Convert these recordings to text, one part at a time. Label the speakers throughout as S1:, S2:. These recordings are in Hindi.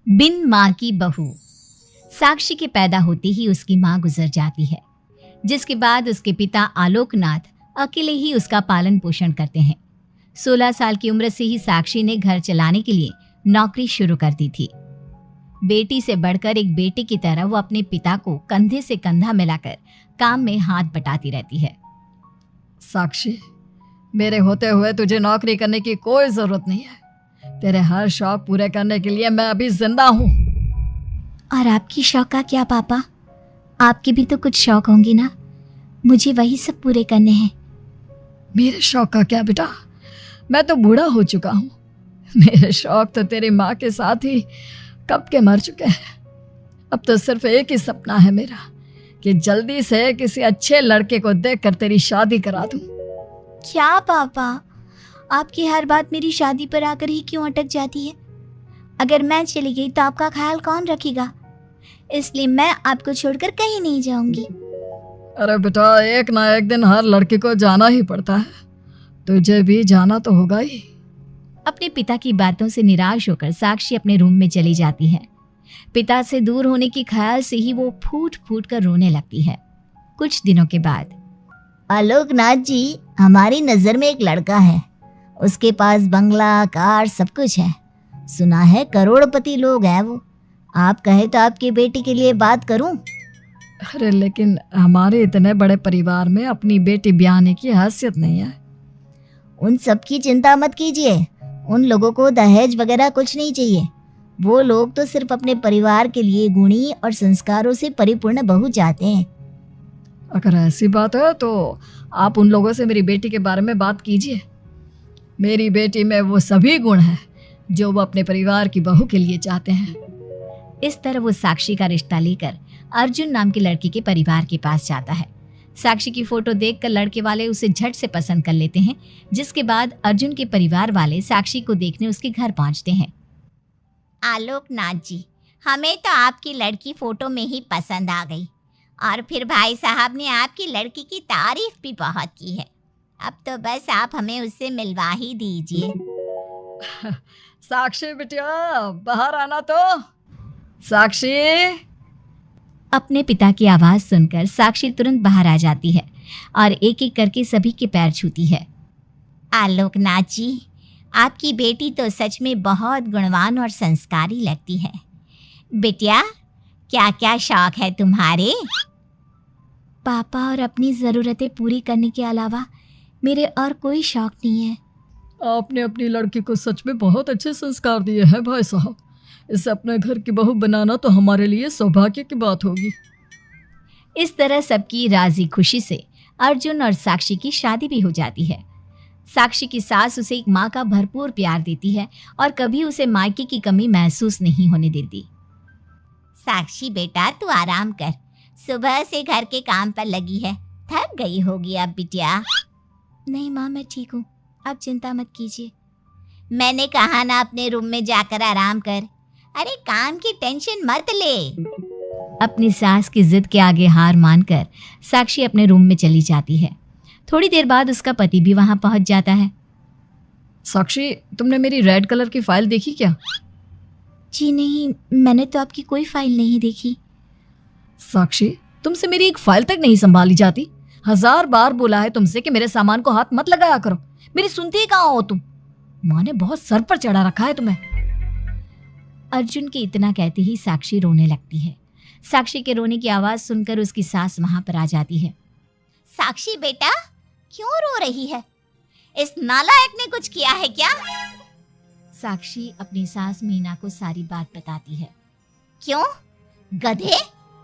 S1: बिन माँ की बहू। साक्षी के पैदा होते ही उसकी माँ गुजर जाती है, जिसके बाद उसके पिता आलोकनाथ अकेले ही उसका पालन पोषण करते हैं। 16 साल की उम्र से ही साक्षी ने घर चलाने के लिए नौकरी शुरू कर दी थी। बेटी से बढ़कर एक बेटे की तरह वो अपने पिता को कंधे से कंधा मिलाकर काम में हाथ बटाती रहती है।
S2: साक्षी, मेरे होते हुए तुझे नौकरी करने की कोई जरूरत नहीं है। तेरे हर शौक पूरे करने के लिए मैं अभी जिंदा हूँ।
S1: और आपकी शौक का क्या पापा? आपके भी तो कुछ शौक होंगे ना? मुझे वही सब पूरे करने हैं।
S2: मेरे शौक का क्या बेटा, मैं तो बूढ़ा हो चुका हूँ। मेरे शौक तो तेरी माँ के साथ ही कब के मर चुके हैं। अब तो सिर्फ एक ही सपना है मेरा कि जल्दी से किसी अच्छे लड़के को देखकर तेरी शादी करा दूँ।
S1: क्या पापा, आपकी हर बात मेरी शादी पर आकर ही क्यों अटक जाती है? अगर मैं चली गई तो आपका ख्याल कौन रखेगा? इसलिए मैं आपको छोड़कर कहीं नहीं जाऊंगी।
S2: अरे बेटा, एक ना एक दिन हर लड़के को जाना ही पड़ता है। तुझे भी जाना तो होगा ही।
S1: अपने पिता की बातों से निराश होकर साक्षी अपने रूम में चली जाती है। पिता से दूर होने के ख्याल से ही वो फूट फूट कर रोने लगती है। कुछ दिनों के बाद,
S3: आलोकनाथ जी, हमारी नजर में एक लड़का है। उसके पास बंगला, कार, सब कुछ है। सुना है करोड़पति लोग हैं वो। आप कहे तो आपकी बेटी के लिए बात करूं?
S2: अरे लेकिन हमारे इतने बड़े परिवार में अपनी बेटी ब्याहने की हैसियत नहीं है।
S3: उन सब की चिंता मत कीजिए। उन लोगों को दहेज वगैरह कुछ नहीं चाहिए। वो लोग तो सिर्फ अपने परिवार के लिए गुणी और संस्कारों से परिपूर्ण बहू चाहते हैं।
S2: अगर ऐसी बात है तो आप उन लोगों से मेरी बेटी के बारे में बात कीजिए। मेरी बेटी में वो सभी गुण हैं जो वो अपने परिवार की बहू के लिए चाहते हैं।
S1: इस तरह वो साक्षी का रिश्ता लेकर अर्जुन नाम के लड़के के परिवार के पास जाता है। साक्षी की फोटो देखकर लड़के वाले उसे झट से पसंद कर लेते हैं, जिसके बाद अर्जुन के परिवार वाले साक्षी को देखने उसके घर पहुंचते हैं।
S3: आलोकनाथ जी, हमें तो आपकी लड़की फोटो में ही पसंद आ गई और फिर भाई साहब ने आपकी लड़की की तारीफ भी बहुत की है। अब तो बस आप हमें उससे मिलवा ही दीजिए।
S2: साक्षी बिटिया, बाहर आना तो। साक्षी।
S1: अपने पिता की आवाज सुनकर साक्षी तुरंत बाहर आ जाती है और एक एक करके सभी के पैर छूती है।
S3: आलोकनाथ जी, आपकी बेटी तो सच में बहुत गुणवान और संस्कारी लगती है। बिटिया, क्या क्या शौक है तुम्हारे?
S1: पापा, और अपनी ज़रूरतें पूरी करने के अलावा मेरे और कोई शौक नहीं है।
S2: आपने अपनी लड़की को सच में बहुत अच्छे संस्कार दिए हैं भाई साहब। इसे अपने घर की बहू बनाना तो हमारे लिए सौभाग्य की बात होगी।
S1: इस तरह सबकी राजी खुशी से अर्जुन और साक्षी की शादी भी हो जाती है। साक्षी की सास उसे एक माँ का भरपूर प्यार देती है और कभी उसे मायके की कमी महसूस नहीं होने देती।
S3: साक्षी बेटा, तू आराम कर। सुबह से घर के काम पर लगी है, थक गई होगी अब बिटिया।
S1: नहीं माँ, मैं ठीक हूँ, आप चिंता मत कीजिए।
S3: मैंने कहा ना, अपने रूम में जाकर आराम कर। अरे काम की टेंशन मत ले।
S1: अपनी सास की जिद के आगे हार मानकर साक्षी अपने रूम में चली जाती है। थोड़ी देर बाद उसका पति भी वहां पहुंच जाता है।
S2: साक्षी, तुमने मेरी रेड कलर की फाइल देखी क्या?
S1: जी नहीं, मैंने तो आपकी कोई फाइल नहीं देखी।
S2: साक्षी, तुमसे मेरी एक फाइल तक नहीं संभाली जाती। 1000 बार बोला है तुमसे कि मेरे सामान को हाथ मत लगाया करो। मेरी सुनती ही कहाँ हो तुम? माँ ने बहुत सर पर चढ़ा रखा है तुम्हें।
S1: अर्जुन के इतना कहते ही साक्षी रोने लगती है। साक्षी के रोने की आवाज सुनकर उसकी सास वहां पर आ जाती है।
S3: साक्षी बेटा, क्यों रो रही है? इस नालायक ने कुछ किया है क्या?
S1: साक्षी अपनी सास मीना को सारी बात बताती है।
S3: क्यों? गधे,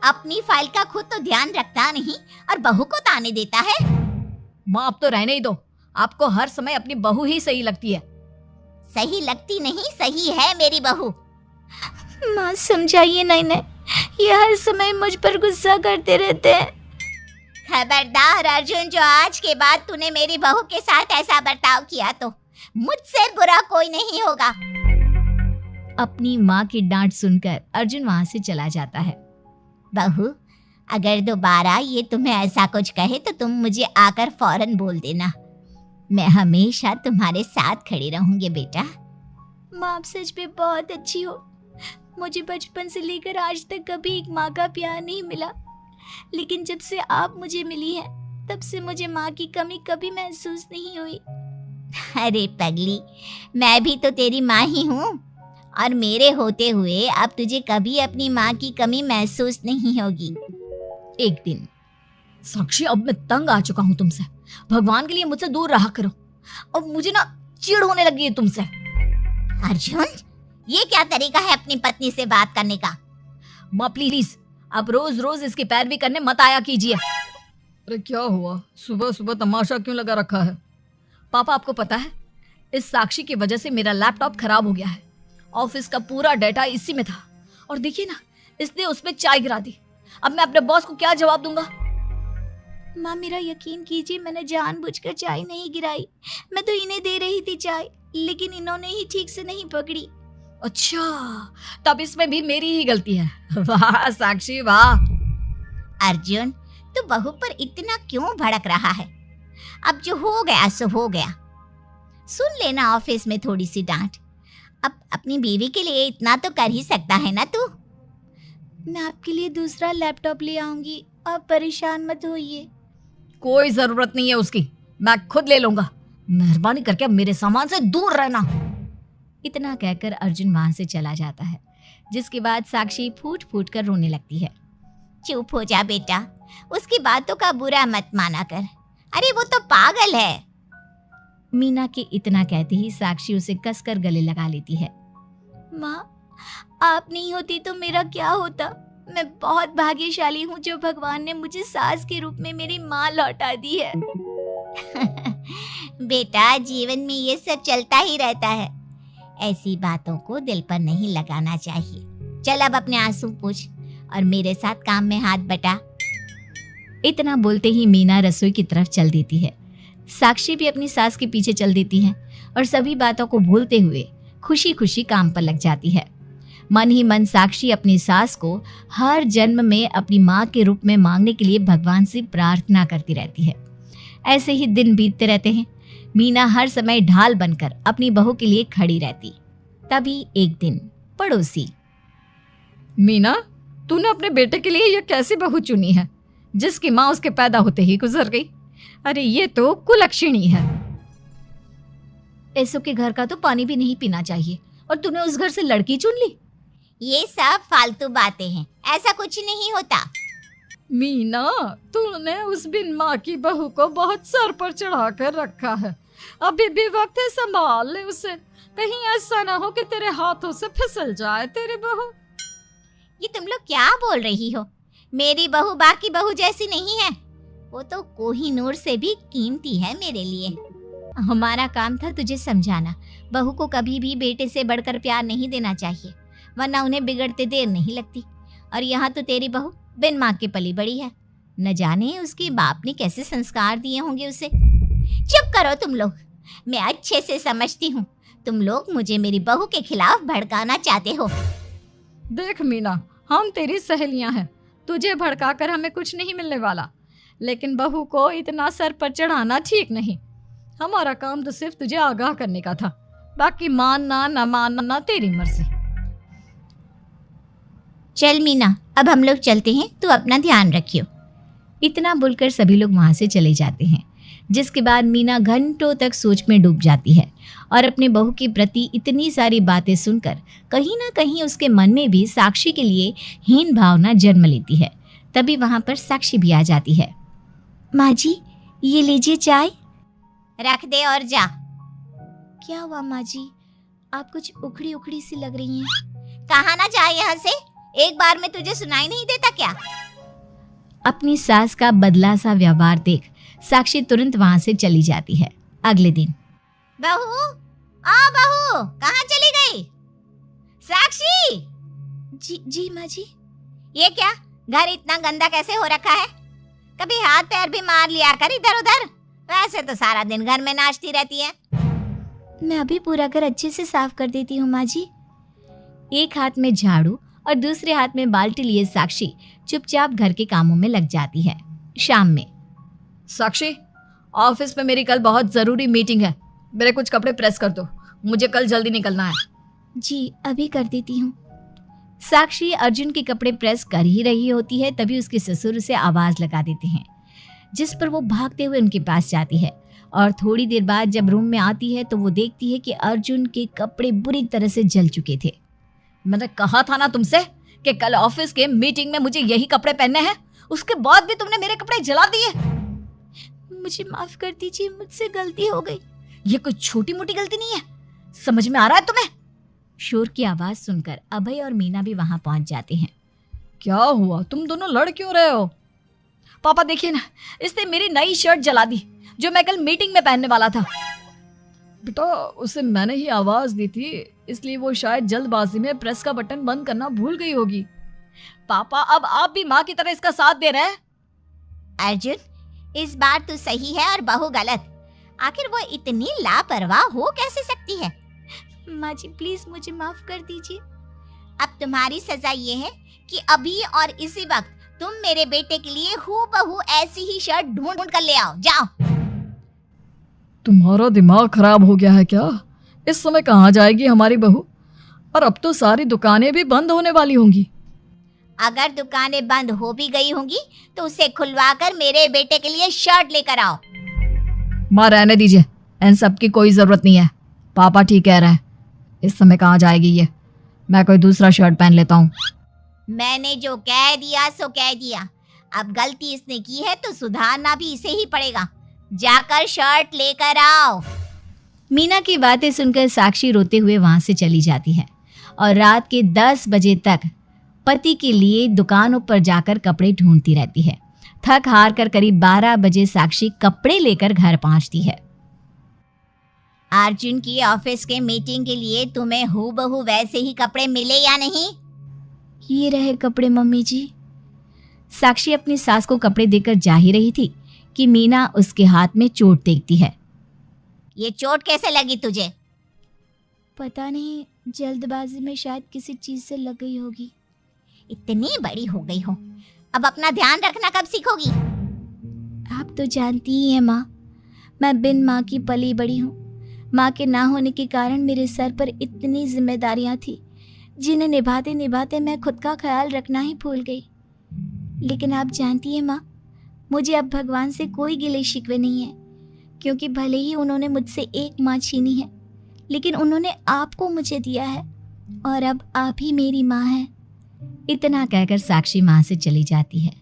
S3: अपनी फाइल का खुद तो ध्यान रखता नहीं और बहू को ताने देता है।
S2: माँ, अब तो रहने ही दो। आपको हर समय अपनी बहू ही सही लगती है।
S3: सही लगती नहीं, सही है मेरी बहू।
S1: माँ समझाइए ना इन्हें, ये हर समय मुझ पर गुस्सा करते रहते हैं।
S3: खबरदार अर्जुन, जो आज के बाद तूने मेरी बहू के साथ ऐसा बर्ताव किया तो मुझसे बुरा कोई नहीं होगा।
S1: अपनी माँ की डांट सुनकर अर्जुन वहां से चला जाता है।
S3: बहू, अगर दोबारा ये तुम्हें ऐसा कुछ कहे तो तुम मुझे आकर फौरन बोल देना। मैं हमेशा तुम्हारे साथ खड़ी रहूंगी बेटा।
S1: माँ, आप सच में बहुत अच्छी हो। मुझे बचपन से लेकर आज तक कभी एक माँ का प्यार नहीं मिला, लेकिन जब से आप मुझे मिली हैं तब से मुझे माँ की कमी कभी महसूस नहीं हुई।
S3: अरे पगली, मैं भी तो तेरी माँ ही हूँ, और मेरे होते हुए अब तुझे कभी अपनी माँ की कमी महसूस नहीं होगी।
S1: एक दिन
S2: साक्षी, अब मैं तंग आ चुका हूँ तुमसे। भगवान के लिए मुझसे दूर रहा करो। अब मुझे ना चिढ़ होने लगी है तुमसे।
S3: अर्जुन, ये क्या तरीका है अपनी पत्नी से बात करने का?
S2: माँ प्लीज, आप रोज रोज इसकी पैरवी करने मत आया कीजिए। अरे क्या हुआ, सुबह सुबह तमाशा क्यों लगा रखा है? पापा, आपको पता है इस साक्षी की वजह से मेरा लैपटॉप खराब हो गया है। ऑफिस का पूरा डाटा इसी में था, और देखिए ना, इसने उसमें चाय गिरा दी। अब मैं अपने बॉस को क्या जवाब दूंगा?
S1: माँ, मेरा यकीन कीजिए, मैंने जानबूझकर चाय नहीं गिराई। मैं तो इन्हें दे रही थी चाय, लेकिन इन्होंने ही ठीक से नहीं पकड़ी।
S2: अच्छा, तब इसमें भी मेरी ही गलती है। वाह साक्षी वाह।
S3: अर्जुन, तू बहू पर इतना क्यों भड़क रहा है? अब जो हो गया सो हो गया। सुन लेना ऑफिस में थोड़ी सी डांट। अब अपनी बीवी के लिए इतना तो कर ही सकता है ना तू।
S1: मैं आपके लिए दूसरा लैपटॉप ले आऊंगी, आप परेशान मत होइए।
S2: कोई जरूरत नहीं है उसकी, मैं खुद ले लूंगा। मेहरबानी करके अब मेरे सामान से दूर रहना।
S1: इतना कहकर अर्जुन वहां से चला जाता है, जिसके बाद साक्षी फूट फूट कर रोने लगती है।
S3: चुप हो जा बेटा, उसकी बातों का बुरा मत माना कर। अरे वो तो पागल है।
S1: मीना के इतना कहते ही साक्षी उसे कसकर गले लगा लेती है। माँ, आप नहीं होती तो मेरा क्या होता? मैं बहुत भाग्यशाली हूँ जो भगवान ने मुझे सास के रूप में मेरी माँ लौटा दी है।
S3: बेटा, जीवन में ये सब चलता ही रहता है, ऐसी बातों को दिल पर नहीं लगाना चाहिए। चल अब अपने आंसू पूछ और मेरे साथ काम में हाथ बटा।
S1: इतना बोलते ही मीना रसोई की तरफ चल देती है। साक्षी भी अपनी सास के पीछे चल देती है और सभी बातों को भूलते हुए खुशी खुशी काम पर लग जाती है। मन ही मन साक्षी अपनी सास को हर जन्म में अपनी माँ के रूप में मांगने के लिए भगवान से प्रार्थना करती रहती है। ऐसे ही दिन बीतते रहते हैं। मीना हर समय ढाल बनकर अपनी बहू के लिए खड़ी रहती। तभी एक दिन पड़ोसी,
S2: मीना, तूने अपने बेटे के लिए यह कैसी बहू चुनी है जिसकी माँ उसके पैदा होते ही गुजर गई? अरे ये तो कुलक्षणी है।
S1: ऐसो के घर का तो पानी भी नहीं पीना चाहिए, और तूने उस घर से लड़की चुन ली।
S3: ये सब फालतू बातें हैं, ऐसा कुछ नहीं होता।
S2: मीना, तूने उस बिन माँ की बहू को बहुत सर पर चढ़ा कर रखा है। अभी भी वक्त है, संभाल ले उसे। कहीं ऐसा ना हो कि तेरे हाथों से फिसल जाए तेरी बहू।
S3: ये तुम लोग क्या बोल रही हो? मेरी बहू बाकी बहू जैसी नहीं है, वो तो कोहिनूर से भी कीमती है मेरे लिए।
S1: हमारा काम था तुझे समझाना। बहू को कभी भी बेटे से बढ़कर प्यार नहीं देना चाहिए, वरना उन्हें बिगड़ते देर नहीं लगती। और यहाँ तो तेरी बहू बिन माँ के पली बड़ी है। न जाने उसके बाप ने कैसे संस्कार दिए होंगे उसे।
S3: चुप करो तुम लोग, मैं अच्छे से समझती हूँ तुम लोग मुझे मेरी बहू के खिलाफ भड़काना चाहते हो।
S2: देख मीना, हम तेरी सहेलियां हैं, तुझे भड़काकर हमें कुछ नहीं मिलने वाला, लेकिन बहू को इतना सर पर चढ़ाना ठीक नहीं। हमारा काम तो सिर्फ तुझे आगाह करने का था, बाकी मानना न मानना तेरी मर्जी।
S3: चल मीना, अब हम लोग चलते हैं, तू अपना ध्यान रखियो।
S1: इतना बोलकर सभी लोग वहां से चले जाते हैं, जिसके बाद मीना घंटों तक सोच में डूब जाती है और अपने बहू के प्रति इतनी सारी बातें सुनकर कहीं ना कहीं उसके मन में भी साक्षी के लिए हीन भावना जन्म लेती है। तभी वहां पर साक्षी भी आ जाती है। माँ जी, ये लीजिए चाय।
S3: रख दे और जा।
S1: क्या हुआ माँ जी, आप कुछ उखड़ी उखड़ी सी लग रही हैं।
S3: कहाँ ना जाए यहाँ से, एक बार में तुझे सुनाई नहीं देता क्या?
S1: अपनी सास का बदला सा व्यवहार देख साक्षी तुरंत वहां से चली जाती है। अगले दिन,
S3: बहू, आ बहू, कहाँ चली गई? साक्षी!
S1: जी जी माँ जी।
S3: ये क्या, घर इतना गंदा कैसे हो रखा है? कभी हाथ पैर भी मार लिया कर इधर उधर, वैसे तो सारा दिन घर में नाचती रहती है।
S1: मैं अभी पूरा घर अच्छे से साफ कर देती हूँ माँ जी। एक हाथ में झाड़ू और दूसरे हाथ में बाल्टी लिए साक्षी चुपचाप घर के कामों में लग जाती है। शाम में,
S2: साक्षी, ऑफिस में मेरी कल बहुत जरूरी मीटिंग है, मेरे कुछ कपड़े प्रेस कर दो, मुझे कल जल्दी निकलना है।
S1: जी अभी कर देती हूँ। साक्षी अर्जुन के कपड़े प्रेस कर ही रही होती है, तभी उसके ससुर उसे आवाज लगा देते हैं, जिस पर वो भागते हुए उनके पास जाती है। और थोड़ी देर बाद जब रूम में आती है तो वो देखती है कि अर्जुन के कपड़े बुरी तरह से जल चुके थे।
S2: मैंने कहा था ना तुमसे कि कल ऑफिस के मीटिंग में मुझे यही कपड़े पहनने हैं, उसके बाद भी तुमने मेरे कपड़े जला दिए।
S1: मुझे माफ कर दीजिए, मुझसे गलती हो गई।
S2: ये कोई छोटी मोटी गलती नहीं है, समझ में आ रहा है तुम्हें?
S1: शोर की आवाज सुनकर अभय और मीना भी वहां पहुंच जाते हैं।
S2: क्या हुआ, तुम दोनों लड़ क्यों रहे हो? पापा देखिए ना, इसने मेरी नई शर्ट जला दी जो मैं कल मीटिंग में पहनने वाला था। बेटा उसे मैंने ही आवाज दी थी, इसलिए वो शायद जल्दबाजी में प्रेस का बटन बंद करना भूल गई होगी। पापा अब आप भी माँ की तरह इसका साथ दे रहे हैं।
S3: अर्जुन, इस बार तू सही है और बहू गलत। आखिर वो इतनी लापरवाह हो कैसे सकती है?
S1: माँ जी प्लीज मुझे माफ कर दीजिए।
S3: अब तुम्हारी सजा ये है कि अभी और इसी वक्त तुम मेरे बेटे के लिए हूबहू ऐसी ही शर्ट ढूंढ कर ले आओ। जाओ।
S2: तुम्हारा दिमाग खराब हो गया है क्या? इस समय कहाँ जाएगी हमारी बहू? और अब तो सारी दुकानें भी बंद होने वाली होंगी।
S3: अगर दुकानें बंद हो भी गई होंगी तो उसे खुलवाकर मेरे बेटे के लिए शर्ट लेकर आओ।
S2: माँ रहने दीजिए, इन सब की कोई जरूरत नहीं है। पापा ठीक कह रहे हैं, इस समय कहाँ जाएगी ये? मैं कोई दूसरा शर्ट पहन लेता हूँ।
S3: मैंने जो कह दिया सो कह दिया। अब गलती इसने की है तो सुधारना भी इसे ही पड़ेगा। जाकर शर्ट लेकर आओ।
S1: मीना की बातें सुनकर साक्षी रोते हुए वहां से चली जाती है और रात के 10 बजे तक पति के लिए दुकानों पर जाकर कपड़े ढूंढती रहती है। थक हार कर करीब 12 बजे साक्षी कपड़े लेकर घर पहुंचती है।
S3: अर्जुन की ऑफिस के मीटिंग के लिए तुम्हें हूबहू वैसे ही कपड़े मिले या नहीं?
S1: ये रहे कपड़े मम्मी जी। साक्षी अपनी सास को कपड़े देकर जा ही रही थी कि मीना उसके हाथ में चोट देखती है।
S3: ये चोट कैसे लगी तुझे?
S1: पता नहीं, जल्दबाजी में शायद किसी चीज से लग गई होगी।
S3: इतनी बड़ी हो गई हो, अब अपना ध्यान रखना कब सीखोगी?
S1: आप तो जानती ही हैं माँ, मैं बिन माँ की पली बड़ी हूँ। माँ के ना होने के कारण मेरे सर पर इतनी जिम्मेदारियाँ थी जिन्हें निभाते निभाते मैं खुद का ख्याल रखना ही भूल गई। लेकिन आप जानती हैं माँ, मुझे अब भगवान से कोई गिले शिकवे नहीं है, क्योंकि भले ही उन्होंने मुझसे एक माँ छीनी है, लेकिन उन्होंने आपको मुझे दिया है और अब आप ही मेरी माँ हैं। इतना कहकर साक्षी माँ से चली जाती है।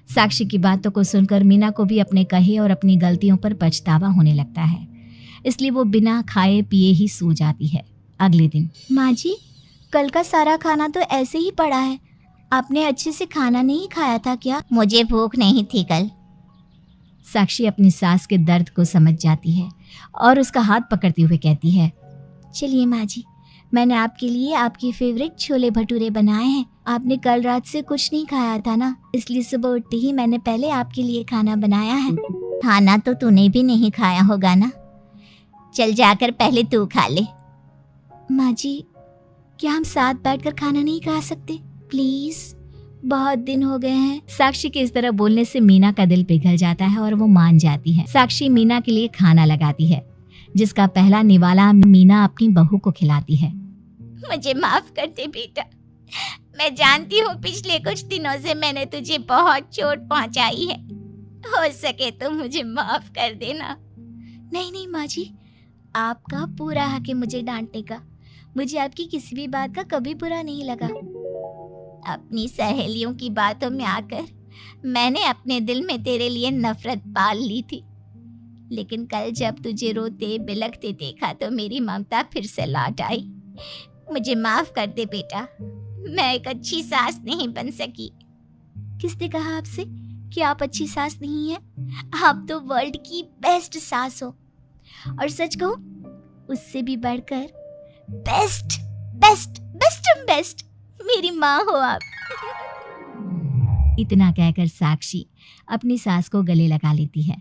S1: साक्षी की बातों को सुनकर मीना को भी अपने कहे और अपनी गलतियों पर पछतावा होने लगता है, इसलिए वो बिना खाए पिए ही सो जाती है। अगले दिन, माँ जी कल का सारा खाना तो ऐसे ही पड़ा है, आपने अच्छे से खाना नहीं खाया था क्या?
S3: मुझे भूख नहीं थी कल।
S1: साक्षी अपनी सास के दर्द को समझ जाती है और उसका हाथ पकड़ते हुए कहती है, चलिए माँ जी, मैंने आपके लिए आपके फेवरेट छोले भटूरे बनाए हैं। आपने कल रात से कुछ नहीं खाया था ना, इसलिए सुबह उठते ही मैंने पहले आपके लिए खाना बनाया है।
S3: खाना तो तूने भी नहीं खाया होगा ना, चल जाकर पहले तू खा ले।
S1: माँ जी क्या हम साथ बैठकर खाना नहीं खा सकते प्लीज? बहुत दिन हो गए हैं। साक्षी के इस तरह बोलने से मीना का दिल पिघल जाता है और वो मान जाती है। साक्षी मीना के लिए खाना लगाती है, जिसका पहला निवाला मीना अपनी बहू को खिलाती है।
S3: मुझे माफ कर दे बेटा, मैं जानती हूँ पिछले कुछ दिनों से मैंने तुझे बहुत चोट पहुँचाई है, हो सके तो मुझे माफ कर देना।
S1: नहीं नहीं माँ जी, आपका पूरा हक है मुझे डांटने का। मुझे आपकी किसी भी बात का कभी बुरा नहीं लगा।
S3: अपनी सहेलियों की बातों में आकर मैंने अपने दिल में तेरे लिए नफरत पाल ली थी, लेकिन कल जब तुझे रोते बिलखते देखा तो मेरी ममता फिर से लौट आई। मुझे माफ कर दे बेटा, मैं एक अच्छी सास नहीं बन सकी।
S1: किसने कहा आपसे कि आप अच्छी सास नहीं हैं? आप तो वर्ल्ड की बेस्ट सास हो, और सच कहूं उससे भी बढ़कर बेस्ट बेस्ट बेस्ट बेस्ट मेरी माँ हो आप। इतना कहकर साक्षी अपनी सास को गले लगा लेती है